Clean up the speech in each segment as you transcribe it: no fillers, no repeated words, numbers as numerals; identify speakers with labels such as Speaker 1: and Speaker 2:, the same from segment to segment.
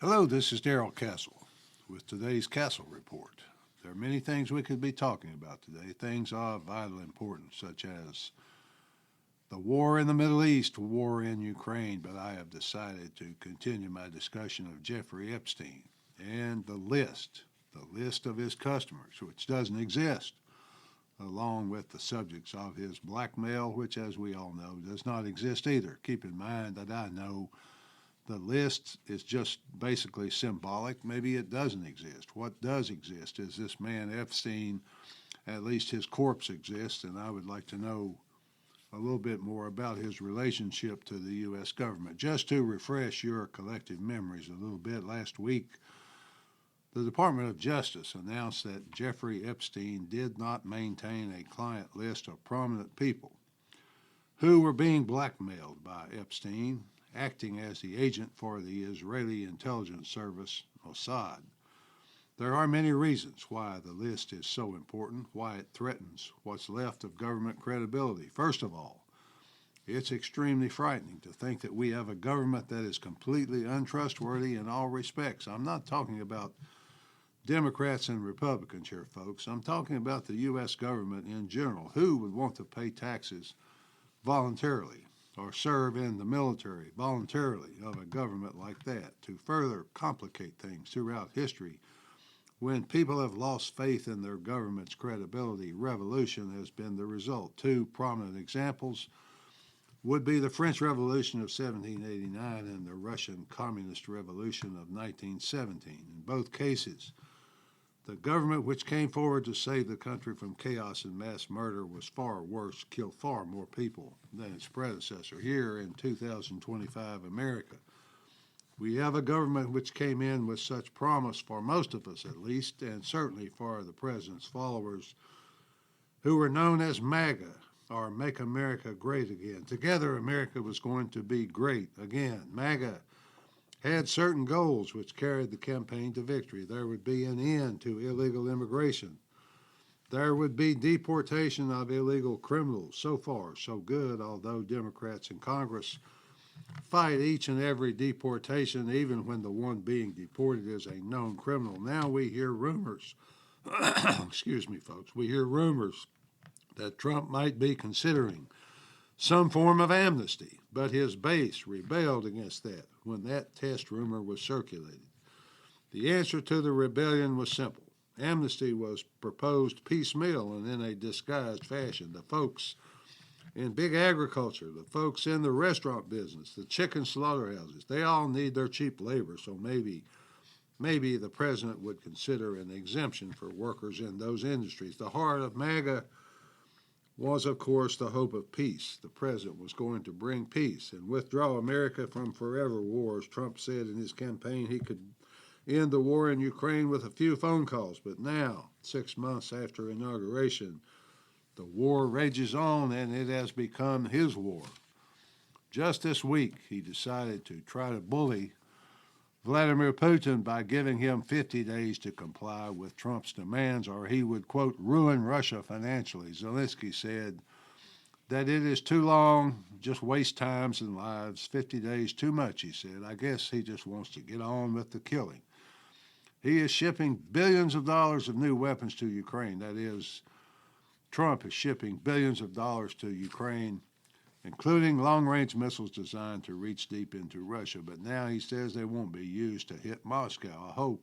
Speaker 1: Hello, this is Darrell Castle with today's Castle Report. There are many things we could be talking about today, things of vital importance, such as the war in the Middle East, war in Ukraine, but I have decided to continue my discussion of Jeffrey Epstein and the list of his customers, which doesn't exist, along with the subjects of his blackmail, which, as we all know, does not exist either. Keep in mind that I know the list is just basically symbolic. Maybe it doesn't exist. What does exist is this man Epstein, at least his corpse exists, and I would like to know a little bit more about his relationship to the U.S. government. Just to refresh your collective memories a little bit, last week the Department of Justice announced that Jeffrey Epstein did not maintain a client list of prominent people who were being blackmailed by Epstein, acting as the agent for the Israeli intelligence service, Mossad. There are many reasons why the list is so important, why it threatens what's left of government credibility. First of all, it's extremely frightening to think that we have a government that is completely untrustworthy in all respects. I'm not talking about Democrats and Republicans here, folks. I'm talking about the U.S. government in general. Who would want to pay taxes voluntarily or serve in the military voluntarily of a government like that? To further complicate things throughout history, when people have lost faith in their government's credibility, revolution has been the result. Two prominent examples would be the French Revolution of 1789 and the Russian Communist Revolution of 1917. In both cases, the government which came forward to save the country from chaos and mass murder was far worse, killed far more people than its predecessor. Here in 2025 America, we have a government which came in with such promise for most of us at least, and certainly for the president's followers, who were known as MAGA, or Make America Great Again. Together, America was going to be great again. MAGA had certain goals which carried the campaign to victory. There would be an end to illegal immigration. There would be deportation of illegal criminals. So far, so good, although Democrats in Congress fight each and every deportation, even when the one being deported is a known criminal. Now we hear rumors, excuse me, folks, we hear rumors that Trump might be considering some form of amnesty, but his base rebelled against that when that test rumor was circulated. The answer to the rebellion was simple. Amnesty was proposed piecemeal and in a disguised fashion. The folks in big agriculture, the folks in the restaurant business, the chicken slaughterhouses, they all need their cheap labor, so maybe the president would consider an exemption for workers in those industries. The heart of MAGA was, of course, the hope of peace. The president was going to bring peace and withdraw America from forever wars. Trump said in his campaign he could end the war in Ukraine with a few phone calls, but now, 6 months after inauguration, the war rages on and it has become his war. Just this week, he decided to try to bully Vladimir Putin by giving him 50 days to comply with Trump's demands, or he would, quote, ruin Russia financially. Zelensky said that it is too long, just waste times and lives. 50 days too much, he said. I guess he just wants to get on with the killing. He is shipping billions of dollars of new weapons to Ukraine. That is, Trump is shipping billions of dollars to Ukraine, including long-range missiles designed to reach deep into Russia. But now he says they won't be used to hit Moscow. I hope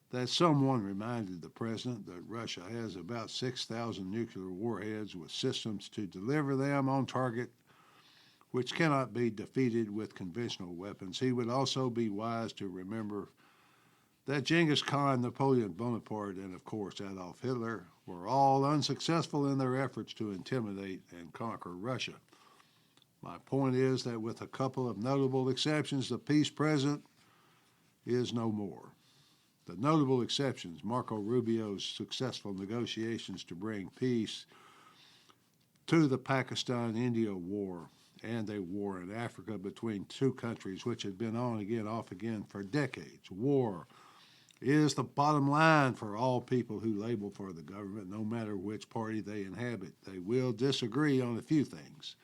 Speaker 1: that someone reminded the president that Russia has about 6,000 nuclear warheads with systems to deliver them on target, which cannot be defeated with conventional weapons. He would also be wise to remember that Genghis Khan, Napoleon Bonaparte, and of course Adolf Hitler were all unsuccessful in their efforts to intimidate and conquer Russia. My point is that with a couple of notable exceptions, the peace president is no more. The notable exceptions, Marco Rubio's successful negotiations to bring peace to the Pakistan-India war and a war in Africa between two countries which had been on again, off again for decades. War is the bottom line for all people who label for the government, no matter which party they inhabit. They will disagree on a few things.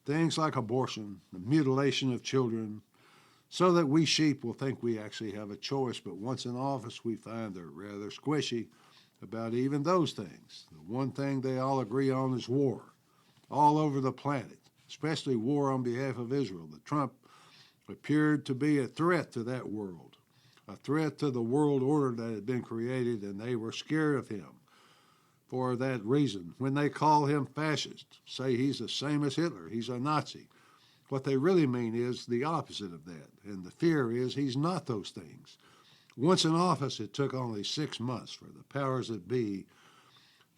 Speaker 1: Things like abortion, the mutilation of children, so that we sheep will think we actually have a choice, but once in office we find they're rather squishy about even those things. The one thing they all agree on is war, all over the planet, especially war on behalf of Israel. The Trump appeared to be a threat to that world, a threat to the world order that had been created, and they were scared of him for that reason. When they call him fascist, say he's the same as Hitler, he's a Nazi, what they really mean is the opposite of that, and the fear is he's not those things. Once in office, it took only 6 months for the powers that be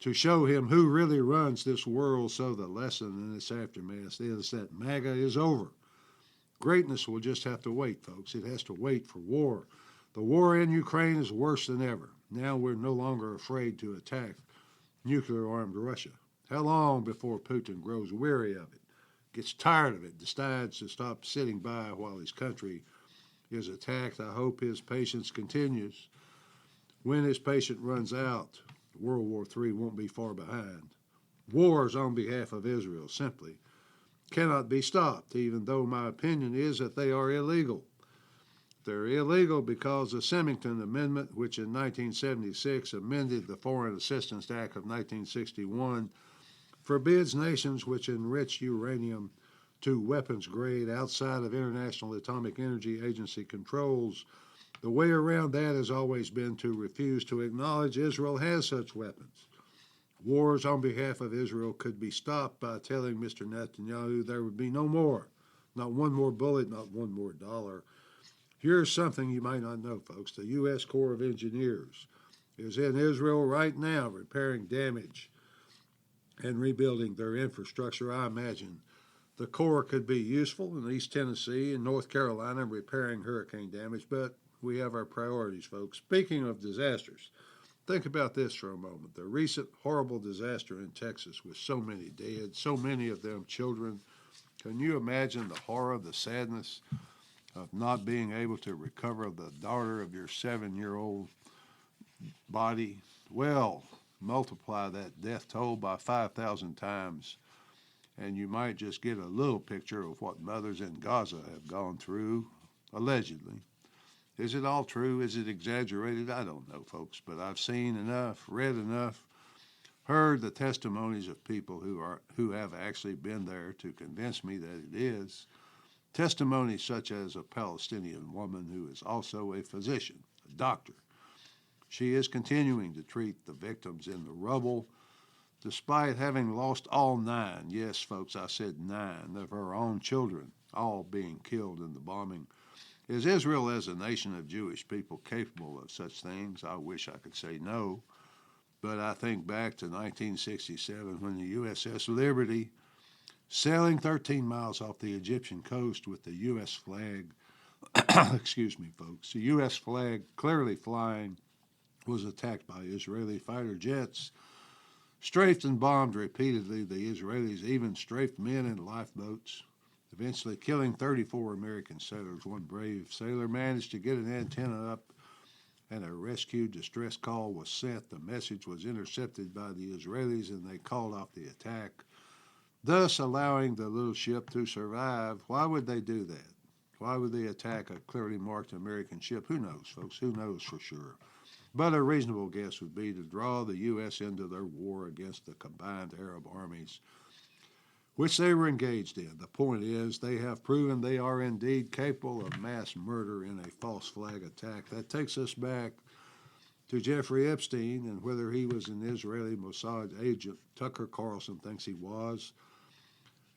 Speaker 1: to show him who really runs this world, so the lesson in its aftermath is that MAGA is over. Greatness will just have to wait, folks. It has to wait for war. The war in Ukraine is worse than ever. Now we're no longer afraid to attack nuclear-armed Russia. How long before Putin grows weary of it, gets tired of it, decides to stop sitting by while his country is attacked? I hope his patience continues. When his patience runs out, World War III won't be far behind. Wars on behalf of Israel simply cannot be stopped, even though my opinion is that they are illegal. They're illegal because the Symington Amendment, which in 1976 amended the Foreign Assistance Act of 1961, forbids nations which enrich uranium to weapons grade outside of International Atomic Energy Agency controls. The way around that has always been to refuse to acknowledge Israel has such weapons. Wars on behalf of Israel could be stopped by telling Mr. Netanyahu there would be no more, not one more bullet, not one more dollar. Here's something you might not know, folks. The U.S. Corps of Engineers is in Israel right now repairing damage and rebuilding their infrastructure. I imagine the Corps could be useful in East Tennessee and North Carolina repairing hurricane damage, but we have our priorities, folks. Speaking of disasters, think about this for a moment. The recent horrible disaster in Texas with so many dead, so many of them children. Can you imagine the horror, the sadness of not being able to recover the daughter of your 7-year-old body? Well, multiply that death toll by 5,000 times, and you might just get a little picture of what mothers in Gaza have gone through, allegedly. Is it all true? Is it exaggerated? I don't know, folks, but I've seen enough, read enough, heard the testimonies of people who have actually been there to convince me that it is. Testimonies such as a Palestinian woman who is also a physician, a doctor. She is continuing to treat the victims in the rubble, despite having lost all 9, yes, folks, I said 9, of her own children, all being killed in the bombing. Is Israel as a nation of Jewish people capable of such things? I wish I could say no, but I think back to 1967 when the USS Liberty, sailing 13 miles off the Egyptian coast with the U.S. flag, excuse me, folks, the U.S. flag clearly flying, was attacked by Israeli fighter jets, strafed and bombed repeatedly. The Israelis even strafed men in lifeboats, eventually killing 34 American sailors. One brave sailor managed to get an antenna up, and a rescue distress call was sent. The message was intercepted by the Israelis, and they called off the attack, thus allowing the little ship to survive. Why would they do that? Why would they attack a clearly marked American ship? Who knows, folks? Who knows for sure? But a reasonable guess would be to draw the U.S. into their war against the combined Arab armies, which they were engaged in. The point is, they have proven they are indeed capable of mass murder in a false flag attack. That takes us back to Jeffrey Epstein and whether he was an Israeli Mossad agent. Tucker Carlson thinks he was,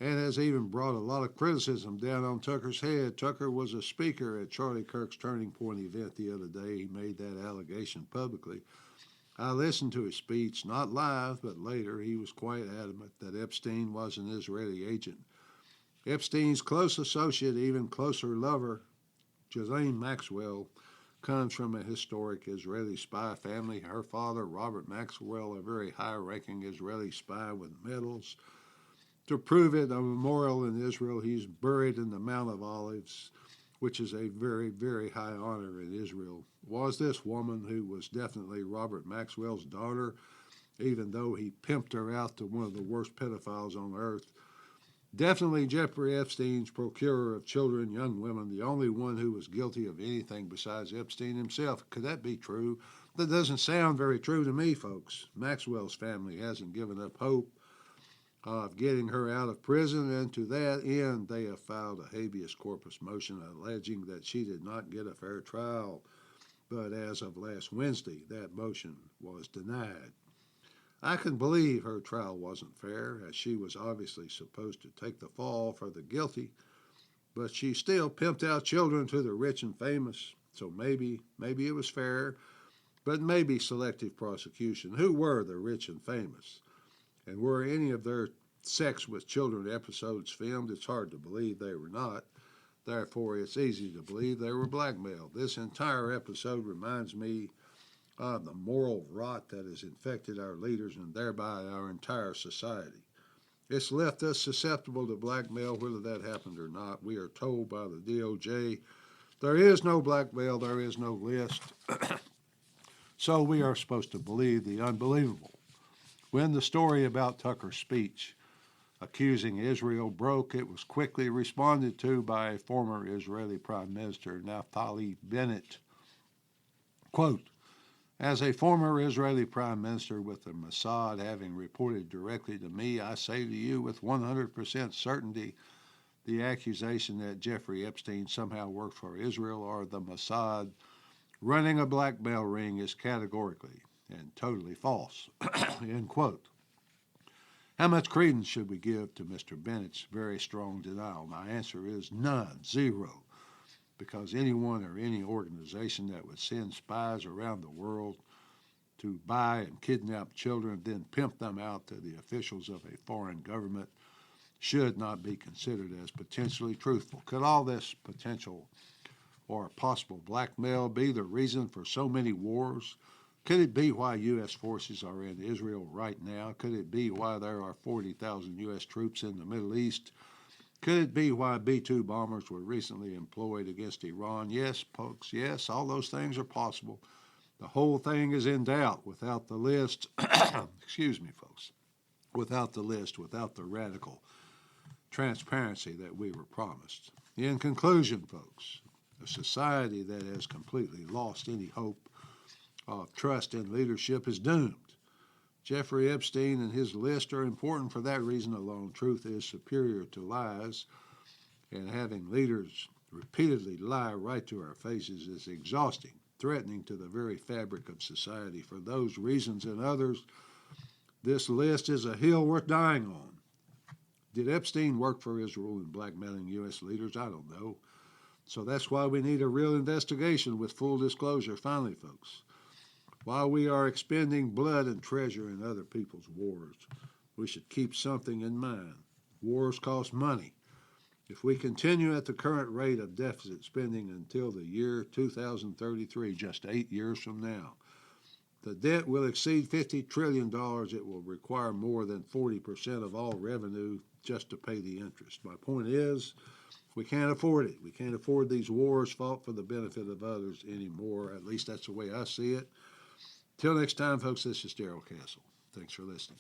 Speaker 1: and has even brought a lot of criticism down on Tucker's head. Tucker was a speaker at Charlie Kirk's Turning Point event the other day. He made that allegation publicly. I listened to his speech, not live, but later. He was quite adamant that Epstein was an Israeli agent. Epstein's close associate, even closer lover, Ghislaine Maxwell, comes from a historic Israeli spy family. Her father, Robert Maxwell, a very high-ranking Israeli spy with medals. To prove it, a memorial in Israel, he's buried in the Mount of Olives, which is a very, very high honor in Israel. Was this woman, who was definitely Robert Maxwell's daughter, even though he pimped her out to one of the worst pedophiles on earth, Definitely Jeffrey Epstein's procurer of children, young women, the only one who was guilty of anything besides Epstein himself. Could that be true? That doesn't sound very true to me, folks. Maxwell's family hasn't given up hope of getting her out of prison, and to that end, they have filed a habeas corpus motion alleging that she did not get a fair trial. But as of last Wednesday, that motion was denied. I can believe her trial wasn't fair, as she was obviously supposed to take the fall for the guilty, but she still pimped out children to the rich and famous, so maybe it was fair, but maybe selective prosecution. Who were the rich and famous? And were any of their sex with children episodes filmed? It's hard to believe they were not. Therefore, it's easy to believe they were blackmailed. This entire episode reminds me of the moral rot that has infected our leaders and thereby our entire society. It's left us susceptible to blackmail, whether that happened or not. We are told by the DOJ there is no blackmail, there is no list. So we are supposed to believe the unbelievable. When the story about Tucker's speech accusing Israel broke, it was quickly responded to by a former Israeli Prime Minister, Naftali Bennett. Quote, as a former Israeli Prime Minister with the Mossad having reported directly to me, I say to you with 100% certainty the accusation that Jeffrey Epstein somehow worked for Israel or the Mossad running a blackmail ring is categorically and totally false. End quote. How much credence should we give to Mr. Bennett's very strong denial? My answer is none, zero. Because anyone or any organization that would send spies around the world to buy and kidnap children, then pimp them out to the officials of a foreign government, should not be considered as potentially truthful. Could all this potential or possible blackmail be the reason for so many wars? Could it be why U.S. forces are in Israel right now? Could it be why there are 40,000 U.S. troops in the Middle East? Could it be why B-2 bombers were recently employed against Iran? Yes, folks, yes, all those things are possible. The whole thing is in doubt without the list, excuse me, folks, without the list, without the radical transparency that we were promised. In conclusion, folks, a society that has completely lost any hope of trust in leadership is doomed. Jeffrey Epstein and his list are important for that reason alone. Truth is superior to lies, and having leaders repeatedly lie right to our faces is exhausting, threatening to the very fabric of society. For those reasons and others, this list is a hill worth dying on. Did Epstein work for Israel in blackmailing U.S. leaders? I don't know. So that's why we need a real investigation with full disclosure. Finally, folks, while we are expending blood and treasure in other people's wars, we should keep something in mind. Wars cost money. If we continue at the current rate of deficit spending until the year 2033, just 8 years from now, the debt will exceed $50 trillion. It will require more than 40% of all revenue just to pay the interest. My point is, we can't afford it. We can't afford these wars fought for the benefit of others anymore. At least that's the way I see it. Till next time, folks, this is Darrell Castle. Thanks for listening.